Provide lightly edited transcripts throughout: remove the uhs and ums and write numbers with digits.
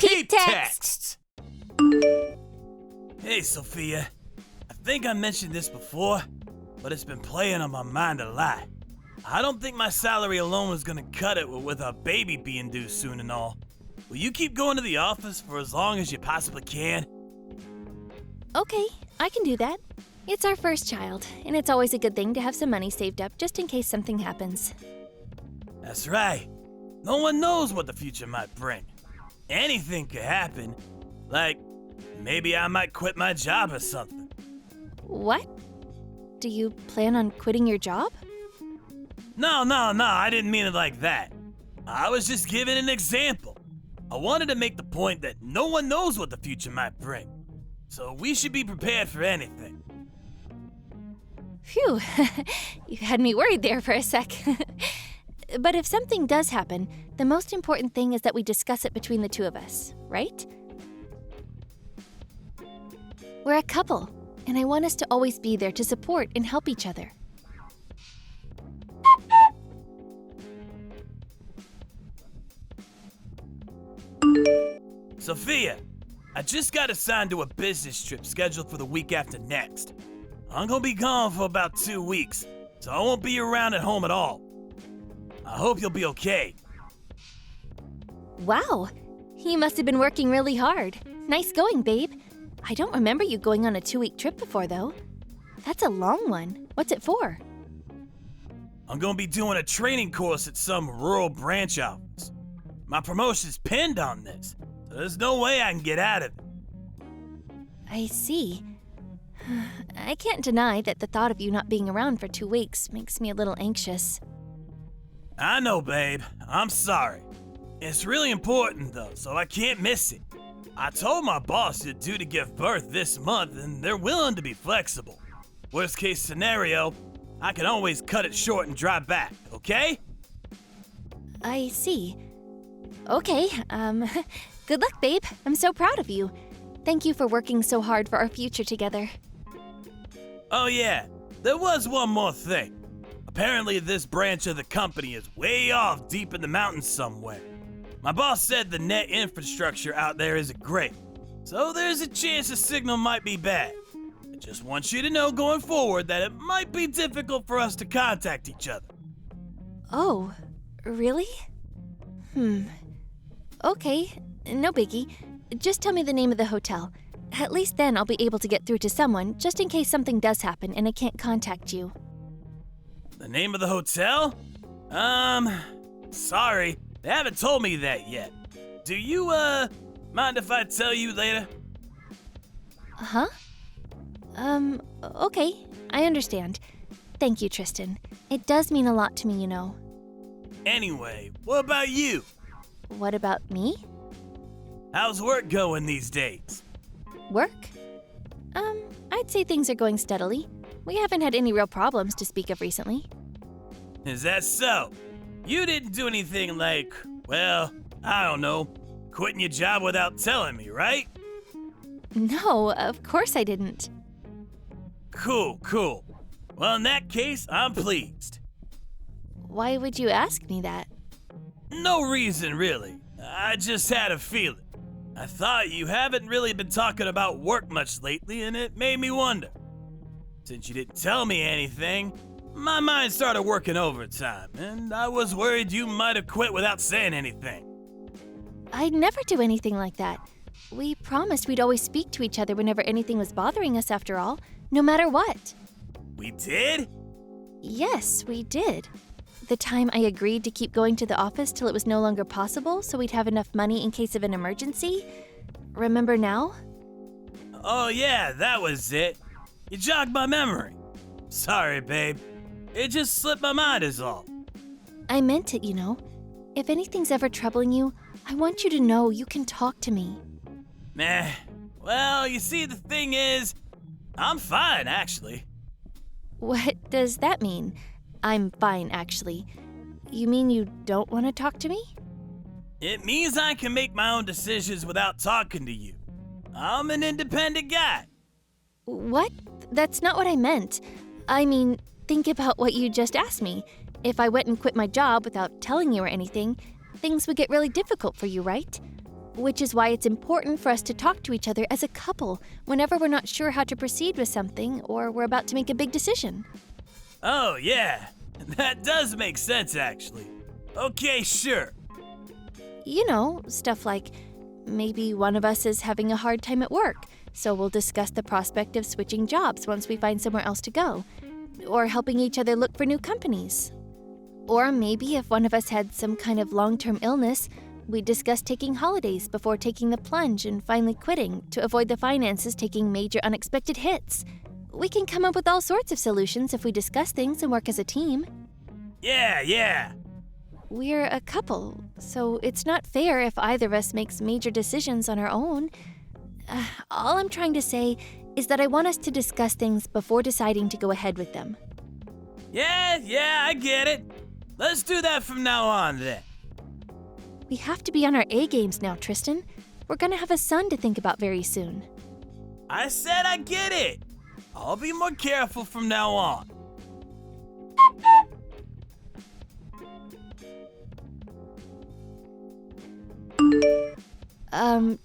Peep Texts! Hey, Sophia. I think I mentioned this before, but it's been playing on my mind a lot. I don't think my salary alone is gonna cut it with a baby being due soon and all. Will you keep going to the office for as long as you possibly can? Okay, I can do that. It's our first child, and it's always a good thing to have some money saved up just in case something happens. That's right. No one knows what the future might bring. Anything could happen. Like, maybe I might quit my job or something. What? Do you plan on quitting your job? No, I didn't mean it like that. I was just giving an example. I wanted to make the point that no one knows what the future might bring. So we should be prepared for anything. Phew, you had me worried there for a sec. But if something does happen, the most important thing is that we discuss it between the two of us, right? We're a couple, and I want us to always be there to support and help each other. Sophia, I just got assigned to a business trip scheduled for the week after next. I'm gonna be gone for about 2 weeks, so I won't be around at home at all. I hope you'll be okay. Wow, you must have been working really hard. Nice going, babe. I don't remember you going on a 2-week trip before, though. That's a long one. What's it for? I'm gonna be doing a training course at some rural branch office. My promotion's pinned on this, so there's no way I can get out of it. I see. I can't deny that the thought of you not being around for 2 weeks makes me a little anxious. I know, babe. I'm sorry. It's really important, though, so I can't miss it. I told my boss you're due to give birth this month, and they're willing to be flexible. Worst case scenario, I can always cut it short and drive back, okay? I see. Okay, good luck, babe. I'm so proud of you. Thank you for working so hard for our future together. Oh yeah, there was one more thing. Apparently this branch of the company is way off deep in the mountains somewhere. My boss said the net infrastructure out there isn't great, so there's a chance the signal might be bad. I just want you to know going forward that it might be difficult for us to contact each other. Oh, really? Okay, no biggie. Just tell me the name of the hotel. At least then I'll be able to get through to someone, just in case something does happen and I can't contact you. The name of the hotel? Sorry, they haven't told me that yet. Do you, mind if I tell you later? Huh? Okay, I understand. Thank you, Tristan. It does mean a lot to me, you know. Anyway, what about you? What about me? How's work going these days? Work? I'd say things are going steadily. We haven't had any real problems to speak of recently. Is that so? You didn't do anything like, well, I don't know, quitting your job without telling me, right? No, of course I didn't. Cool. Well, in that case, I'm pleased. Why would you ask me that? No reason, really. I just had a feeling. I thought you haven't really been talking about work much lately, and it made me wonder. Since you didn't tell me anything, my mind started working overtime, and I was worried you might have quit without saying anything. I'd never do anything like that. We promised we'd always speak to each other whenever anything was bothering us, after all, no matter what. We did? Yes, we did. The time I agreed to keep going to the office till it was no longer possible so we'd have enough money in case of an emergency. Remember now? Oh yeah, that was it. You jogged my memory. Sorry, babe. It just slipped my mind is all. I meant it, you know. If anything's ever troubling you, I want you to know you can talk to me. Meh. Well, you see, the thing is, I'm fine, actually. What does that mean? I'm fine, actually. You mean you don't want to talk to me? It means I can make my own decisions without talking to you. I'm an independent guy. What? That's not what I meant. I mean, think about what you just asked me. If I went and quit my job without telling you or anything, things would get really difficult for you, right? which is why it's important for us to talk to each other as a couple whenever we're not sure how to proceed with something or we're about to make a big decision. Oh, yeah. That does make sense, actually. Okay, sure. You know, stuff like maybe one of us is having a hard time at work, so we'll discuss the prospect of switching jobs once we find somewhere else to go, or helping each other look for new companies. Or maybe if one of us had some kind of long-term illness, we'd discuss taking holidays before taking the plunge and finally quitting to avoid the finances taking major unexpected hits. We can come up with all sorts of solutions if we discuss things and work as a team. Yeah. We're a couple, so it's not fair if either of us makes major decisions on our own. All I'm trying to say is that I want us to discuss things before deciding to go ahead with them. Yeah, I get it. Let's do that from now on, then. We have to be on our A games now, Tristan. We're gonna have a son to think about very soon. I said I get it. I'll be more careful from now on.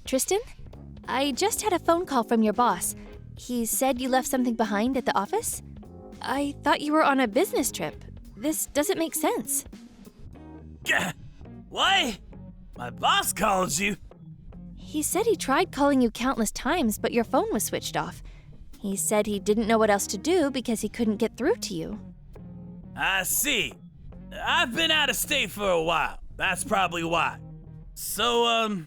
Tristan? I just had a phone call from your boss. He said you left something behind at the office? I thought you were on a business trip. This doesn't make sense. What? My boss called you? He said he tried calling you countless times, but your phone was switched off. He said he didn't know what else to do because he couldn't get through to you. I see. I've been out of state for a while. That's probably why. So,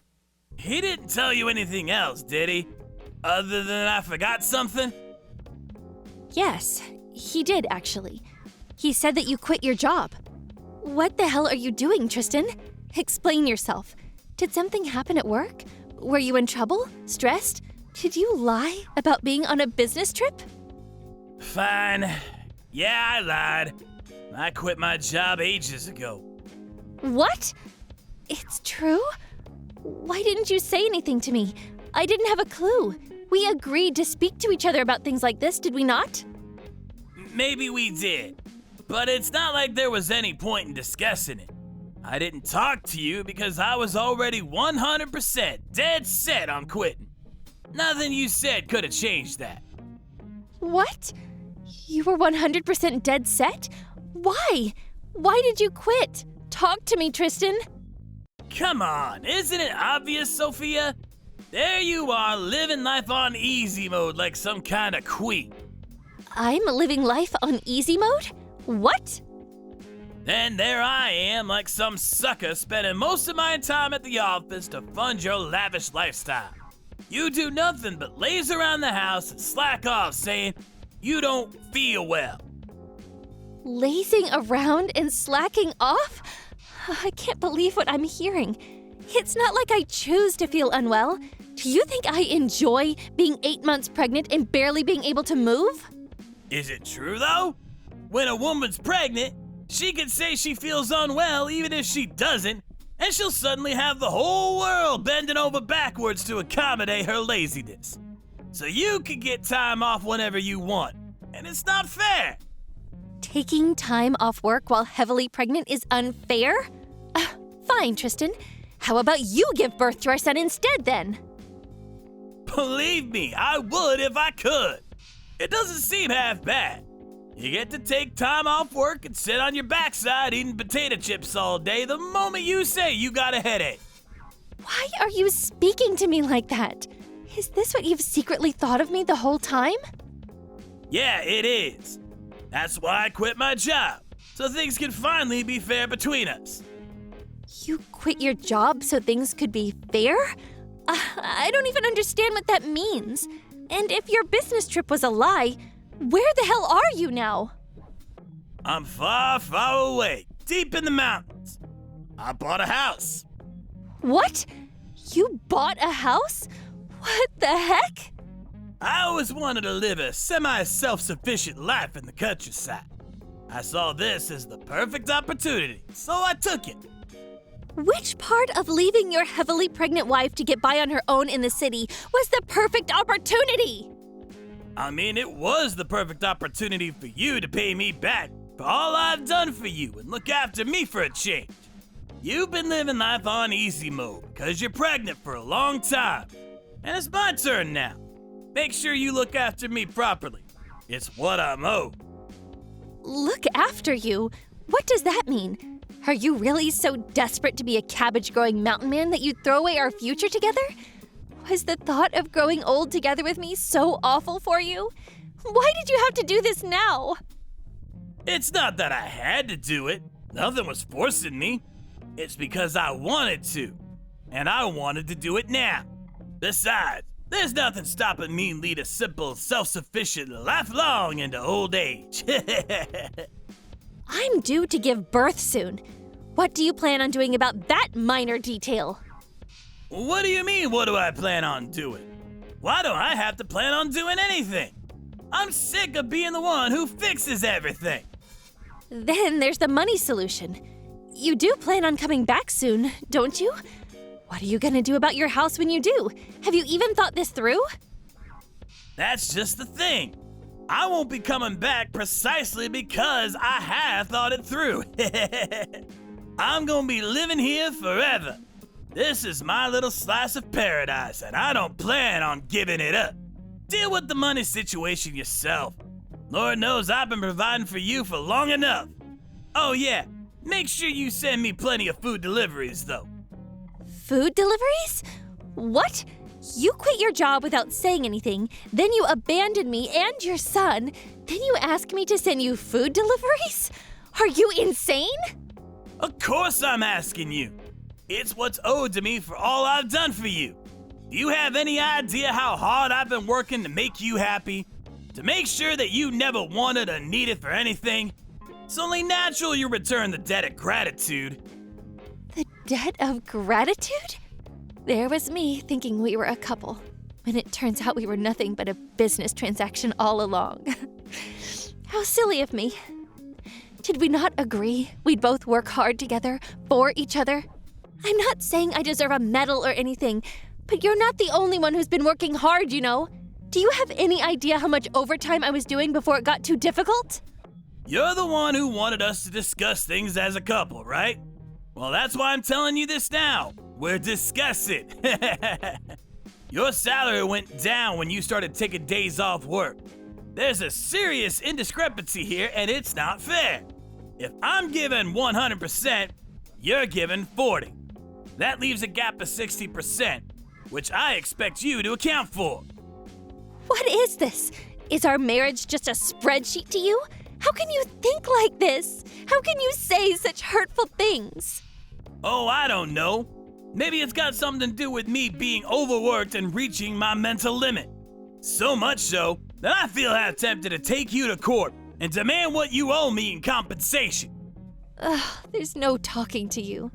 he didn't tell you anything else, did he? Other than I forgot something? Yes, he did actually. He said that you quit your job. What the hell are you doing, Tristan? Explain yourself. Did something happen at work? Were you in trouble? Stressed? Did you lie about being on a business trip? Fine. Yeah, I lied. I quit my job ages ago. What? It's true? Why didn't you say anything to me? I didn't have a clue. We agreed to speak to each other about things like this, did we not? Maybe we did, but it's not like there was any point in discussing it. I didn't talk to you because I was already 100% dead set on quitting. Nothing you said could have changed that. What? You were 100% dead set? Why? Why did you quit? Talk to me, Tristan. Come on, isn't it obvious, Sophia? There you are, living life on easy mode like some kind of queen. I'm living life on easy mode? What? Then there I am, like some sucker, spending most of my time at the office to fund your lavish lifestyle. You do nothing but laze around the house and slack off, saying you don't feel well. Lazing around and slacking off? I can't believe what I'm hearing. It's not like I choose to feel unwell. Do you think I enjoy being 8 months pregnant and barely being able to move? Is it true, though? When a woman's pregnant, she can say she feels unwell even if she doesn't, and she'll suddenly have the whole world bending over backwards to accommodate her laziness. So you can get time off whenever you want, and it's not fair. Taking time off work while heavily pregnant is unfair? Fine, Tristan. How about you give birth to our son instead, then? Believe me, I would if I could. It doesn't seem half bad. You get to take time off work and sit on your backside eating potato chips all day the moment you say you got a headache. Why are you speaking to me like that? Is this what you've secretly thought of me the whole time? Yeah, it is. That's why I quit my job, so things can finally be fair between us. You quit your job so things could be fair? I don't even understand what that means. And if your business trip was a lie, where the hell are you now? I'm far, far away, deep in the mountains. I bought a house. What? You bought a house? What the heck? I always wanted to live a semi-self-sufficient life in the countryside. I saw this as the perfect opportunity, so I took it. Which part of leaving your heavily pregnant wife to get by on her own in the city was the perfect opportunity? I mean, it was the perfect opportunity for you to pay me back for all I've done for you and look after me for a change. You've been living life on easy mode because you're pregnant for a long time. And it's my turn now. Make sure you look after me properly. It's what I'm owed. Look after you? What does that mean? Are you really so desperate to be a cabbage-growing mountain man that you'd throw away our future together? Was the thought of growing old together with me so awful for you? Why did you have to do this now? It's not that I had to do it. Nothing was forcing me. It's because I wanted to. And I wanted to do it now. Besides, there's nothing stopping me lead a simple, self-sufficient life long into old age. I'm due to give birth soon. What do you plan on doing about that minor detail? What do you mean, what do I plan on doing? Why don't I have to plan on doing anything? I'm sick of being the one who fixes everything. Then there's the money solution. You do plan on coming back soon, don't you? What are you gonna do about your house when you do? Have you even thought this through? That's just the thing. I won't be coming back precisely because I have thought it through. I'm gonna be living here forever. This is my little slice of paradise, and I don't plan on giving it up. Deal with the money situation yourself. Lord knows I've been providing for you for long enough. Oh yeah, make sure you send me plenty of food deliveries though. Food deliveries? What? You quit your job without saying anything, then you abandoned me and your son, then you ask me to send you food deliveries? Are you insane? Of course I'm asking you. It's what's owed to me for all I've done for you. Do you have any idea how hard I've been working to make you happy? To make sure that you never wanted or needed for anything? It's only natural you return the debt of gratitude. The debt of gratitude? There was me thinking we were a couple, when it turns out we were nothing but a business transaction all along. How silly of me. Did we not agree we'd both work hard together for each other? I'm not saying I deserve a medal or anything, but you're not the only one who's been working hard, you know. Do you have any idea how much overtime I was doing before it got too difficult? You're the one who wanted us to discuss things as a couple, right? Well, that's why I'm telling you this now. We're discussing. Your salary went down when you started taking days off work. There's a serious indiscrepancy here, and it's not fair. If I'm giving 100%, you're giving 40. That leaves a gap of 60%, which I expect you to account for. What is this? Is our marriage just a spreadsheet to you? How can you think like this? How can you say such hurtful things? Oh, I don't know. Maybe it's got something to do with me being overworked and reaching my mental limit. So much so that I feel half tempted to take you to court and demand what you owe me in compensation. There's no talking to you.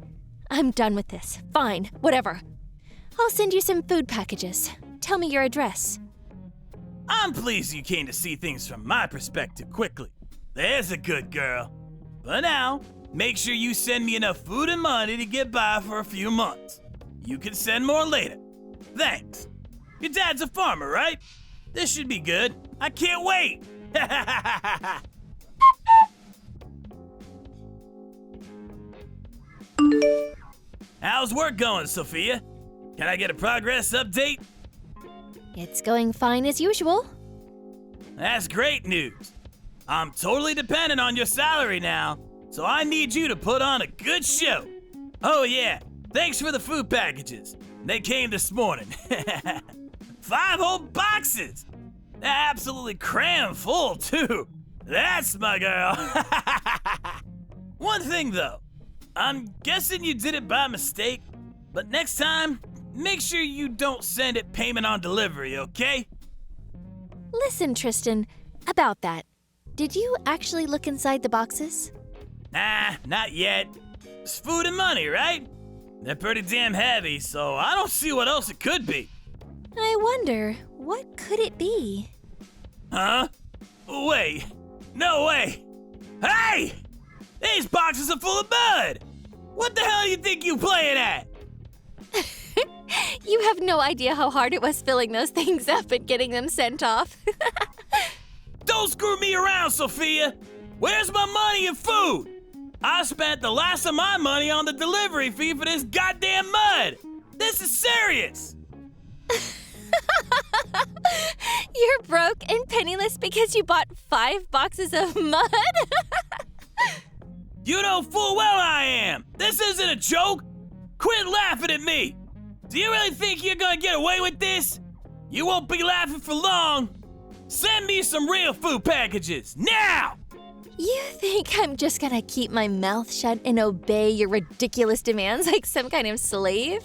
I'm done with this. Fine, whatever. I'll send you some food packages. Tell me your address. I'm pleased you came to see things from my perspective quickly. There's a good girl. But now, make sure you send me enough food and money to get by for a few months. You can send more later. Thanks. Your dad's a farmer, right? This should be good. I can't wait. How's work going, Sophia? Can I get a progress update? It's going fine as usual. That's great news. I'm totally dependent on your salary now, so I need you to put on a good show. Oh yeah, thanks for the food packages. They came this morning. 5 whole boxes! They're absolutely crammed full, too. That's my girl. One thing, though. I'm guessing you did it by mistake, but next time, make sure you don't send it payment on delivery, okay? Listen, Tristan, about that. Did you actually look inside the boxes? Nah, not yet. It's food and money, right? They're pretty damn heavy, so I don't see what else it could be. I wonder, what could it be? Huh? Wait. No way. Hey! These boxes are full of mud! What the hell you think you playing at? You have no idea how hard it was filling those things up and getting them sent off. Don't screw me around, Sophia! Where's my money and food? I spent the last of my money on the delivery fee for this goddamn mud. This is serious. You're broke and penniless because you bought 5 boxes of mud? You know full well I am. This isn't a joke. Quit laughing at me. Do you really think you're gonna get away with this? You won't be laughing for long. Send me some real food packages, now! You think I'm just gonna keep my mouth shut and obey your ridiculous demands like some kind of slave?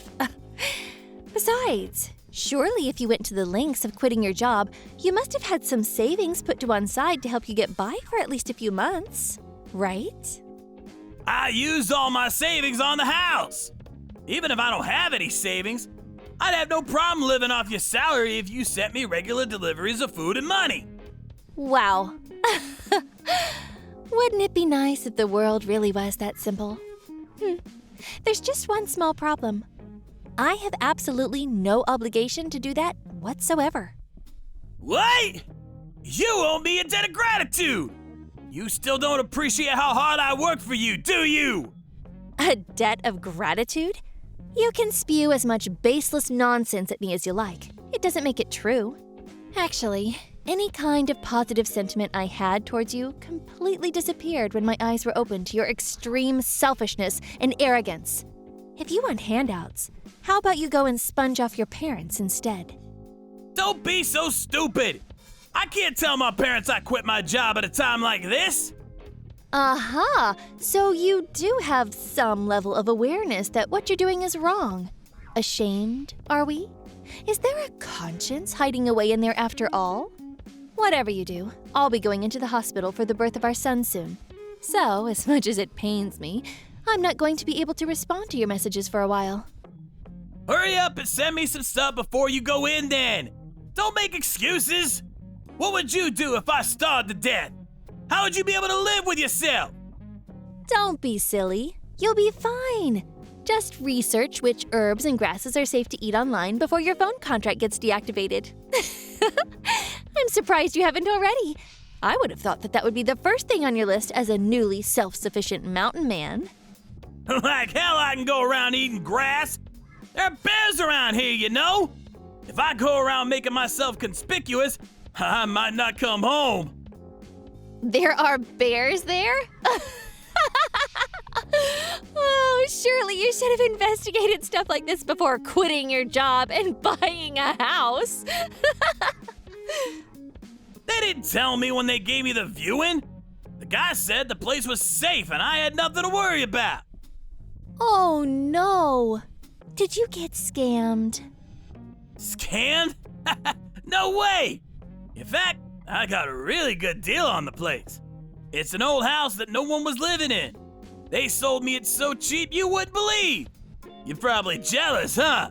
Besides, surely if you went to the lengths of quitting your job, you must have had some savings put to one side to help you get by for at least a few months, right? I used all my savings on the house. Even if I don't have any savings, I'd have no problem living off your salary if you sent me regular deliveries of food and money. Wow. Wouldn't it be nice if the world really was that simple? There's just one small problem. I have absolutely no obligation to do that whatsoever. What? You owe me a debt of gratitude. You still don't appreciate how hard I work for you, do you? A debt of gratitude? You can spew as much baseless nonsense at me as you like. It doesn't make it true. Actually, any kind of positive sentiment I had towards you completely disappeared when my eyes were opened to your extreme selfishness and arrogance. If you want handouts, how about you go and sponge off your parents instead? Don't be so stupid. I can't tell my parents I quit my job at a time like this. Aha! So you do have some level of awareness that what you're doing is wrong. Ashamed, are we? Is there a conscience hiding away in there after all? Whatever you do, I'll be going into the hospital for the birth of our son soon. So, as much as it pains me, I'm not going to be able to respond to your messages for a while. Hurry up and send me some stuff before you go in then. Don't make excuses. What would you do if I starved to death? How would you be able to live with yourself? Don't be silly. You'll be fine. Just research which herbs and grasses are safe to eat online before your phone contract gets deactivated. I'm surprised you haven't already. I would have thought that would be the first thing on your list as a newly self-sufficient mountain man. Like hell I can go around eating grass. There are bears around here, you know? If I go around making myself conspicuous, I might not come home. There are bears there? Oh, surely you should have investigated stuff like this before quitting your job and buying a house. They didn't tell me when they gave me the viewing. The guy said the place was safe and I had nothing to worry about. Oh no. Did you get scammed? Scammed? No way! In fact, I got a really good deal on the place. It's an old house that no one was living in. They sold me it so cheap you wouldn't believe. You're probably jealous, huh?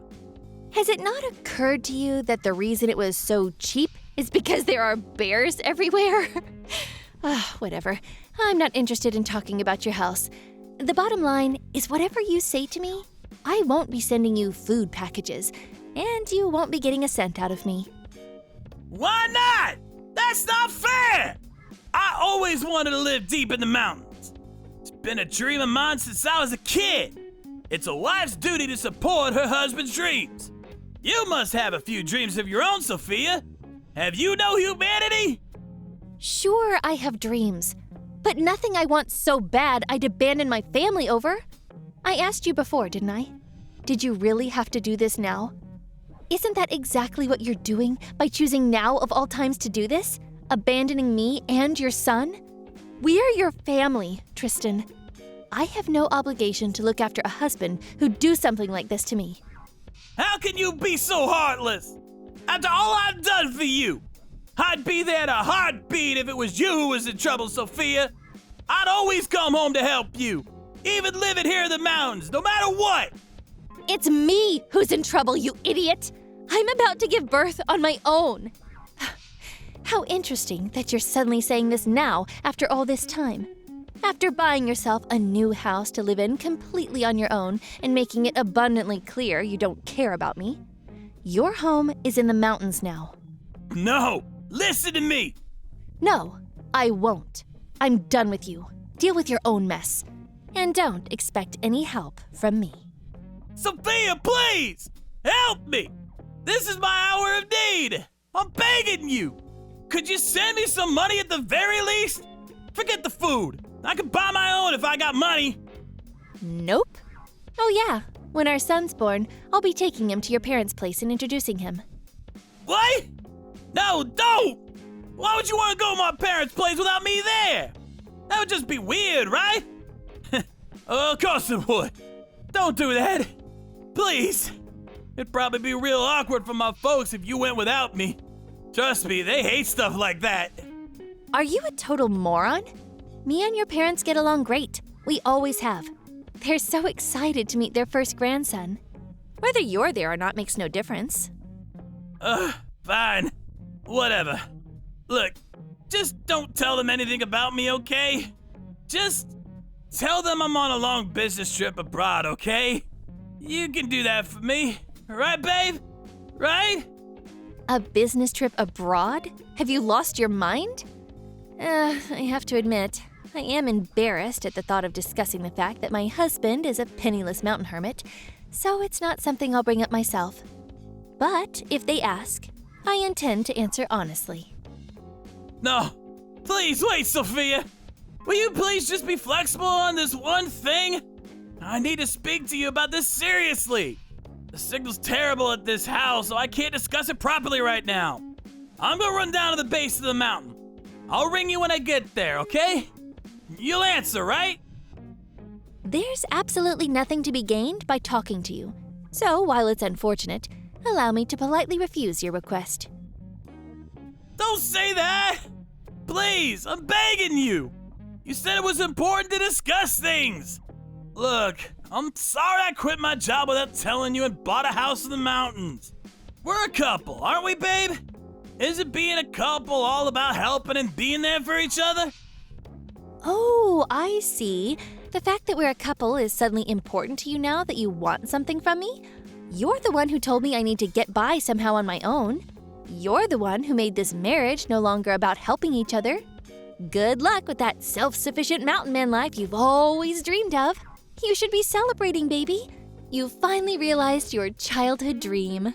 Has it not occurred to you that the reason it was so cheap is because there are bears everywhere? Whatever. I'm not interested in talking about your house. The bottom line is whatever you say to me, I won't be sending you food packages, and you won't be getting a cent out of me. Why not? That's not fair! I always wanted to live deep in the mountains. It's been a dream of mine since I was a kid. It's a wife's duty to support her husband's dreams. You must have a few dreams of your own, Sophia. Have you no humanity? Sure, I have dreams, but nothing I want so bad I'd abandon my family over. I asked you before, didn't I? Did you really have to do this now? Isn't that exactly what you're doing by choosing now of all times to do this? Abandoning me and your son? We're your family, Tristan. I have no obligation to look after a husband who'd do something like this to me. How can you be so heartless? After all I've done for you, I'd be there in a heartbeat if it was you who was in trouble, Sophia. I'd always come home to help you, even living here in the mountains, no matter what. It's me who's in trouble, you idiot! I'm about to give birth on my own. How interesting that you're suddenly saying this now after all this time. After buying yourself a new house to live in completely on your own and making it abundantly clear you don't care about me. Your home is in the mountains now. No, listen to me. No, I won't. I'm done with you. Deal with your own mess. And don't expect any help from me. Sophia, please! Help me! This is my hour of need! I'm begging you! Could you send me some money at the very least? Forget the food. I could buy my own if I got money. Nope. Oh yeah, when our son's born, I'll be taking him to your parents' place and introducing him. What? No, don't! Why would you want to go to my parents' place without me there? That would just be weird, right? Of course it would. Don't do that. Please. It'd probably be real awkward for my folks if you went without me. Trust me, they hate stuff like that. Are you a total moron? Me and your parents get along great. We always have. They're so excited to meet their first grandson. Whether you're there or not makes no difference. Fine. Whatever. Look, just don't tell them anything about me, okay? Just tell them I'm on a long business trip abroad, okay? You can do that for me. Right, babe? Right? A business trip abroad? Have you lost your mind? I have to admit, I am embarrassed at the thought of discussing the fact that my husband is a penniless mountain hermit, so it's not something I'll bring up myself. But if they ask, I intend to answer honestly. No. Please wait, Sophia. Will you please just be flexible on this one thing? I need to speak to you about this seriously. The signal's terrible at this house, so I can't discuss it properly right now. I'm gonna run down to the base of the mountain. I'll ring you when I get there, okay? You'll answer, right? There's absolutely nothing to be gained by talking to you. So, while it's unfortunate, allow me to politely refuse your request. Don't say that! Please, I'm begging you! You said it was important to discuss things! Look, I'm sorry I quit my job without telling you and bought a house in the mountains. We're a couple, aren't we, babe? Isn't being a couple all about helping and being there for each other? Oh, I see. The fact that we're a couple is suddenly important to you now that you want something from me? You're the one who told me I need to get by somehow on my own. You're the one who made this marriage no longer about helping each other. Good luck with that self-sufficient mountain man life you've always dreamed of. You should be celebrating, baby. You finally realized your childhood dream.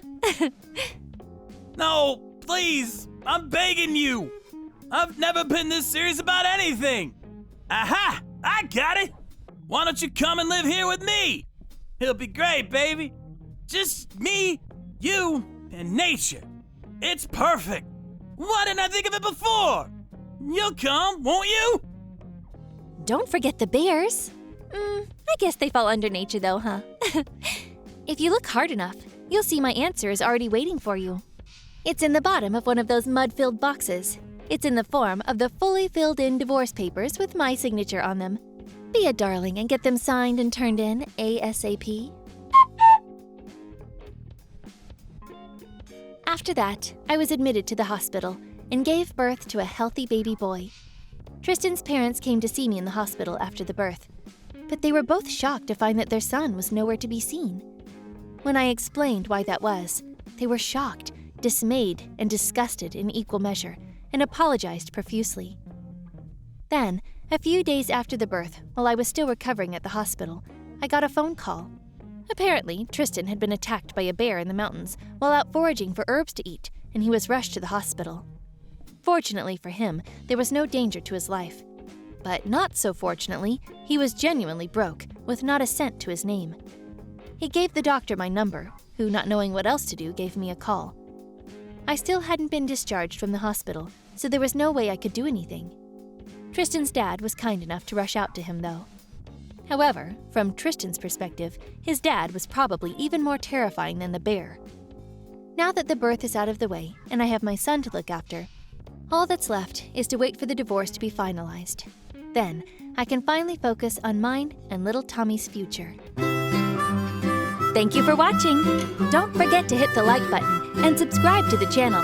No, please, I'm begging you. I've never been this serious about anything. Aha, I got it. Why don't you come and live here with me? It'll be great, baby. Just me, you, and nature. It's perfect. Why didn't I think of it before? You'll come, won't you? Don't forget the bears. I guess they fall under nature though, huh? If you look hard enough, you'll see my answer is already waiting for you. It's in the bottom of one of those mud-filled boxes. It's in the form of the fully filled-in divorce papers with my signature on them. Be a darling and get them signed and turned in ASAP. After that, I was admitted to the hospital and gave birth to a healthy baby boy. Tristan's parents came to see me in the hospital after the birth, but they were both shocked to find that their son was nowhere to be seen. When I explained why that was, they were shocked, dismayed, and disgusted in equal measure, and apologized profusely. Then, a few days after the birth, while I was still recovering at the hospital, I got a phone call. Apparently, Tristan had been attacked by a bear in the mountains while out foraging for herbs to eat, and he was rushed to the hospital. Fortunately for him, there was no danger to his life. But not so fortunately, he was genuinely broke, with not a cent to his name. He gave the doctor my number, who, not knowing what else to do, gave me a call. I still hadn't been discharged from the hospital, so there was no way I could do anything. Tristan's dad was kind enough to rush out to him, though. However, from Tristan's perspective, his dad was probably even more terrifying than the bear. Now that the birth is out of the way, and I have my son to look after, all that's left is to wait for the divorce to be finalized. Then, I can finally focus on mine and little Tommy's future. Thank you for watching! Don't forget to hit the like button and subscribe to the channel.